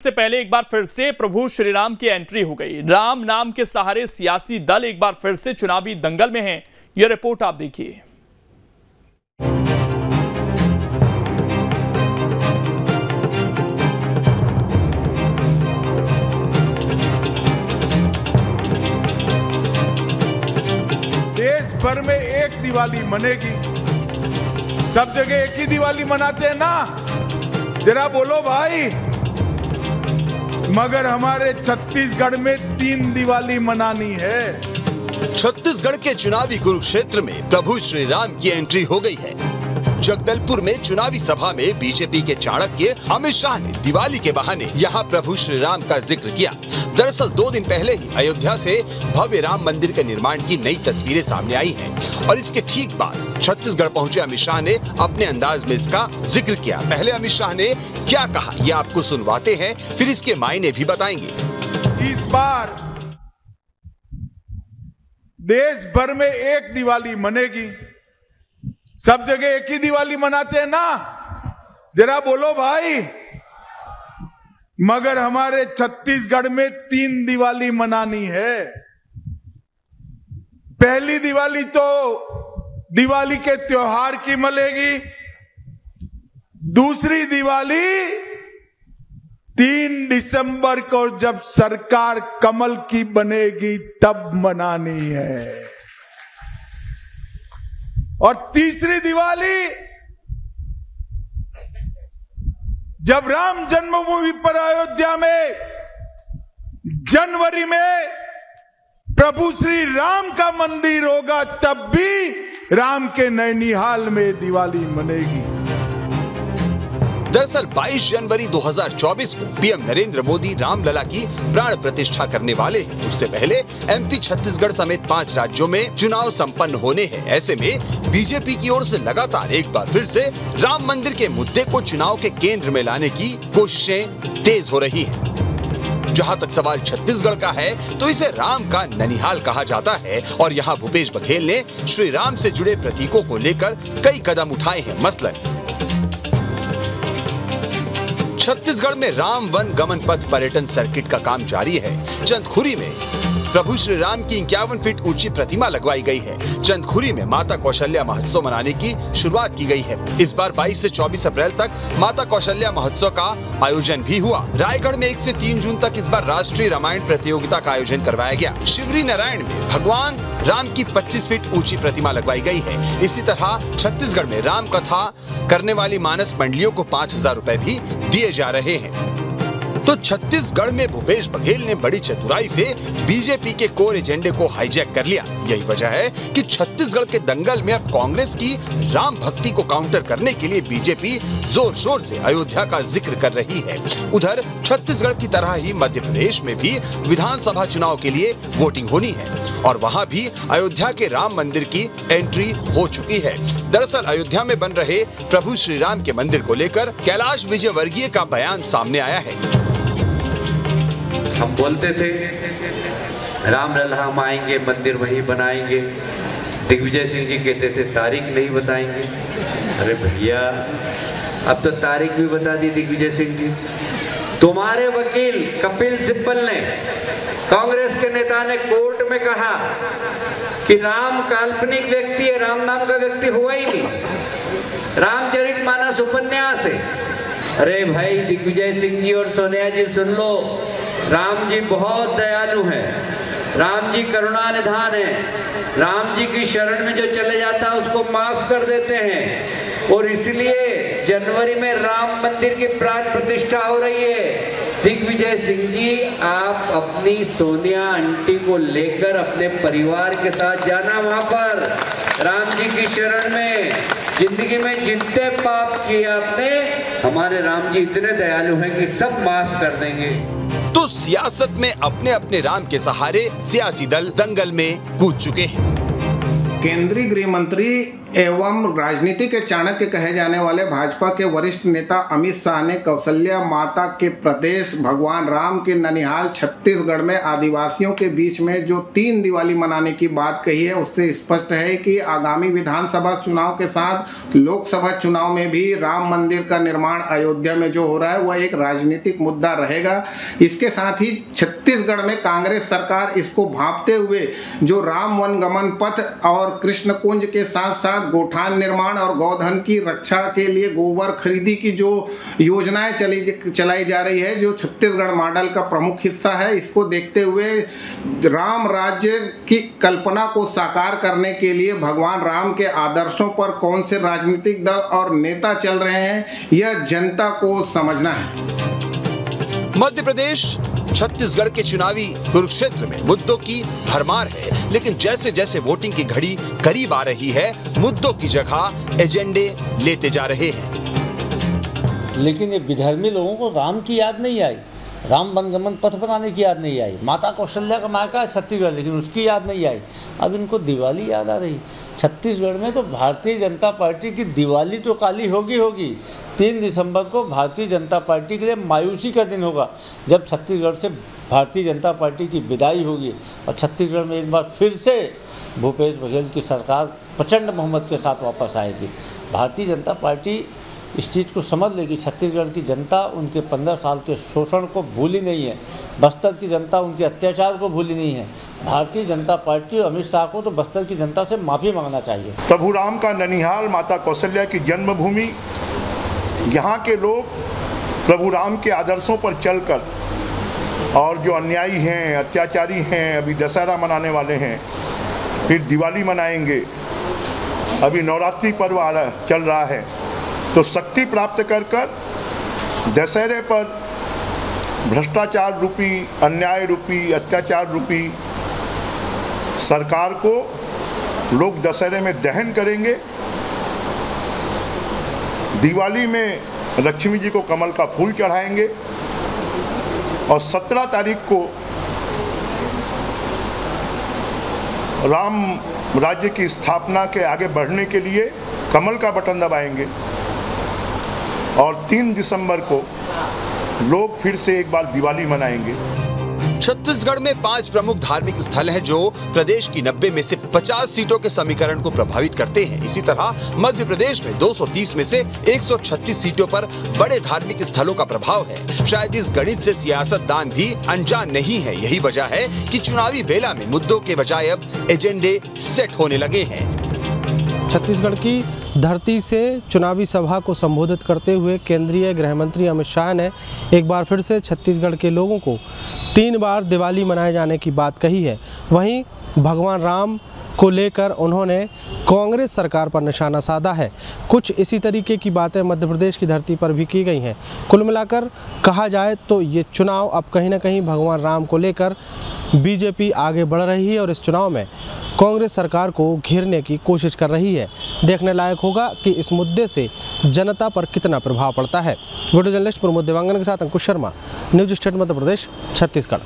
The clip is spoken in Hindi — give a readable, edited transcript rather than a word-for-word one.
से पहले एक बार फिर से प्रभु श्री राम की एंट्री हो गई। राम नाम के सहारे सियासी दल एक बार फिर से चुनावी दंगल में हैं। यह रिपोर्ट आप देखिए। देश भर में एक दिवाली मनेगी, सब जगह एक ही दिवाली मनाते हैं ना। जरा बोलो भाई। मगर हमारे छत्तीसगढ़ में 3 दिवाली मनानी है। छत्तीसगढ़ के चुनावी कुरुक्षेत्र में प्रभु श्री राम की एंट्री हो गई है। जगदलपुर में चुनावी सभा में बीजेपी के चाणक्य अमित शाह ने दिवाली के बहाने यहां प्रभु श्री राम का जिक्र किया। दरअसल 2 दिन पहले ही अयोध्या से भव्य राम मंदिर के निर्माण की नई तस्वीरें सामने आई हैं और इसके ठीक बाद छत्तीसगढ़ पहुंचे अमित शाह ने अपने अंदाज में इसका जिक्र किया। पहले अमित शाह ने क्या कहा ये आपको सुनवाते हैं, फिर इसके मायने भी बताएंगे। इस बार देश भर में एक दिवाली मनेगी, सब जगह एक ही दिवाली मनाते हैं ना। जरा बोलो भाई। मगर हमारे छत्तीसगढ़ में 3 दिवाली मनानी है। पहली दिवाली तो दिवाली के त्योहार की मनेगी, दूसरी दिवाली 3 दिसंबर को जब सरकार कमल की बनेगी तब मनानी है, और तीसरी दिवाली जब राम जन्मभूमि पर अयोध्या में जनवरी में प्रभु श्री राम का मंदिर होगा, तब भी राम के नैनीहाल में दिवाली मनेगी। दरअसल 22 जनवरी 2024 को पीएम नरेंद्र मोदी रामलला की प्राण प्रतिष्ठा करने वाले हैं। उससे पहले एमपी, छत्तीसगढ़ समेत 5 राज्यों में चुनाव संपन्न होने हैं। ऐसे में बीजेपी की ओर से लगातार एक बार फिर से राम मंदिर के मुद्दे को चुनाव के केंद्र में लाने की कोशिशें तेज हो रही हैं। जहां तक सवाल छत्तीसगढ़ का है तो इसे राम का ननिहाल कहा जाता है और यहाँ भूपेश बघेल ने श्री राम से जुड़े प्रतीकों को लेकर कई कदम उठाए हैं। मसलन छत्तीसगढ़ में राम वन गमन पथ पर्यटन सर्किट का काम जारी है। चंदखुरी में प्रभु श्री राम की 51 फीट ऊंची प्रतिमा लगवाई गई है। चंदखुरी में माता कौशल्या महोत्सव मनाने की शुरुआत की गई है। इस बार 22 से 24 अप्रैल तक माता कौशल्या महोत्सव का आयोजन भी हुआ। रायगढ़ में 1 से 3 जून तक इस बार राष्ट्रीय रामायण प्रतियोगिता का आयोजन करवाया गया। शिवरी नारायण में भगवान राम की 25 फीट ऊंची प्रतिमा लगवाई गई है। इसी तरह छत्तीसगढ़ में राम कथा करने वाली मानस मंडलियों को 5,000 रुपए भी दिए जा रहे हैं। तो छत्तीसगढ़ में भूपेश बघेल ने बड़ी चतुराई से बीजेपी के कोर एजेंडे को हाईजैक कर लिया। यही वजह है कि छत्तीसगढ़ के दंगल में अब कांग्रेस की राम भक्ति को काउंटर करने के लिए बीजेपी जोर शोर से अयोध्या का जिक्र कर रही है। उधर छत्तीसगढ़ की तरह ही मध्य प्रदेश में भी विधानसभा चुनाव के लिए वोटिंग होनी है और वहां भी अयोध्या के राम मंदिर की एंट्री हो चुकी है। दरअसल अयोध्या में बन रहे प्रभु श्री राम के मंदिर को लेकर कैलाश विजयवर्गीय का बयान सामने आया है। हम बोलते थे रामलला हम आएंगे, मंदिर वहीं बनाएंगे। दिग्विजय सिंह जी कहते थे तारीख नहीं बताएंगे। अरे भैया, अब तो तारीख भी बता दी दिग्विजय सिंह जी। तुम्हारे वकील कपिल सिब्बल ने, कांग्रेस के नेता ने कोर्ट में कहा कि राम काल्पनिक व्यक्ति है, राम नाम का व्यक्ति हुआ ही नहीं, रामचरितमानस उपन्यास है। अरे भाई दिग्विजय सिंह जी और सोनिया जी सुन लो, राम जी बहुत दयालु हैं, राम जी करुणा निधान है, राम जी की शरण में जो चले जाता है उसको माफ कर देते हैं, और इसलिए जनवरी में राम मंदिर की प्राण प्रतिष्ठा हो रही है। दिग्विजय सिंह जी, आप अपनी सोनिया आंटी को लेकर अपने परिवार के साथ जाना वहां पर राम जी की शरण में। जिंदगी में जितने पाप किए आपने, हमारे राम जी इतने दयालु हैं कि सब माफ कर देंगे। तो सियासत में अपने अपने राम के सहारे सियासी दल दंगल में कूद चुके हैं। केंद्रीय गृह मंत्री एवं राजनीति के चाणक्य कहे जाने वाले भाजपा के वरिष्ठ नेता अमित शाह ने कौशल्या माता के प्रदेश भगवान राम के ननिहाल छत्तीसगढ़ में आदिवासियों के बीच में जो 3 दिवाली मनाने की बात कही है, उससे स्पष्ट है कि आगामी विधानसभा चुनाव के साथ लोकसभा चुनाव में भी राम मंदिर का निर्माण अयोध्या में जो हो रहा है वह एक राजनीतिक मुद्दा रहेगा। इसके साथ ही छत्तीसगढ़ में कांग्रेस सरकार इसको भांपते हुए जो राम वन गमन पथ और कृष्ण कुंज के साथ साथ गोठान निर्माण और गौधन की रक्षा के लिए गोबर खरीदी की जो योजनाएं चलाई जा रही है, जो छत्तीसगढ़ मॉडल का प्रमुख हिस्सा है, इसको देखते हुए राम राज्य की कल्पना को साकार करने के लिए भगवान राम के आदर्शों पर कौन से राजनीतिक दल और नेता चल रहे हैं, यह जनता को समझना है। मध्य प्रदेश छत्तीसगढ़ के चुनावी कुरुक्षेत्र में मुद्दों की भरमार है, लेकिन जैसे जैसे वोटिंग की घड़ी करीब आ रही है, मुद्दों की जगह एजेंडे लेते जा रहे हैं। लेकिन ये विधर्मी लोगों को राम की याद नहीं आई, राम वनगमन पथ बनाने की याद नहीं आई। माता कौशल्या का मायका है छत्तीसगढ़, लेकिन उसकी याद नहीं आई। अब इनको दिवाली याद आ रही। छत्तीसगढ़ में तो भारतीय जनता पार्टी की दिवाली तो काली होगी। 3 दिसंबर को भारतीय जनता पार्टी के लिए मायूसी का दिन होगा, जब छत्तीसगढ़ से भारतीय जनता पार्टी की विदाई होगी और छत्तीसगढ़ में एक बार फिर से भूपेश बघेल की सरकार प्रचंड बहुमत के साथ वापस आएगी। भारतीय जनता पार्टी इस चीज़ को समझ लेगी। छत्तीसगढ़ की जनता उनके 15 साल के शोषण को भूली नहीं है, बस्तर की जनता उनके अत्याचार को भूली नहीं है। भारतीय जनता पार्टी और अमित शाह को तो बस्तर की जनता से माफ़ी मांगना चाहिए। प्रभु राम का ननिहाल माता कौशल्या की जन्मभूमि, यहाँ के लोग प्रभु राम के आदर्शों पर चलकर और जो अन्यायी हैं, अत्याचारी हैं, अभी दशहरा मनाने वाले हैं, फिर दिवाली मनाएंगे, अभी नवरात्रि पर्व चल रहा है, तो शक्ति प्राप्त कर दशहरे पर भ्रष्टाचार रूपी, अन्याय रूपी, अत्याचार रूपी सरकार को लोग दशहरे में दहन करेंगे। दिवाली में लक्ष्मी जी को कमल का फूल चढ़ाएंगे और 17 तारीख को राम राज्य की स्थापना के आगे बढ़ने के लिए कमल का बटन दबाएंगे और 3 दिसंबर को लोग फिर से एक बार दिवाली मनाएंगे। छत्तीसगढ़ में 5 प्रमुख धार्मिक स्थल हैं जो प्रदेश की 90 में से 50 सीटों के समीकरण को प्रभावित करते हैं। इसी तरह मध्य प्रदेश में 230 में से 136 सीटों पर बड़े धार्मिक स्थलों का प्रभाव है। शायद इस गणित से सियासतदान भी अनजान नहीं है। यही वजह है कि चुनावी बेला में मुद्दों के बजाय अब एजेंडे सेट होने लगे हैं। छत्तीसगढ़ की धरती से चुनावी सभा को संबोधित करते हुए केंद्रीय गृह मंत्री अमित शाह ने एक बार फिर से छत्तीसगढ़ के लोगों को 3 बार दिवाली मनाए जाने की बात कही है। वहीं भगवान राम को लेकर उन्होंने कांग्रेस सरकार पर निशाना साधा है। कुछ इसी तरीके की बातें मध्य प्रदेश की धरती पर भी की गई हैं। कुल मिलाकर कहा जाए तो ये चुनाव अब कहीं ना कहीं भगवान राम को लेकर बीजेपी आगे बढ़ रही है और इस चुनाव में कांग्रेस सरकार को घेरने की कोशिश कर रही है। देखने लायक होगा कि इस मुद्दे से जनता पर कितना प्रभाव पड़ता है। वीडियो जर्नलिस्ट प्रमोद देवांगन के साथ अंकुश शर्मा, न्यूज स्टेट मध्य प्रदेश, छत्तीसगढ़।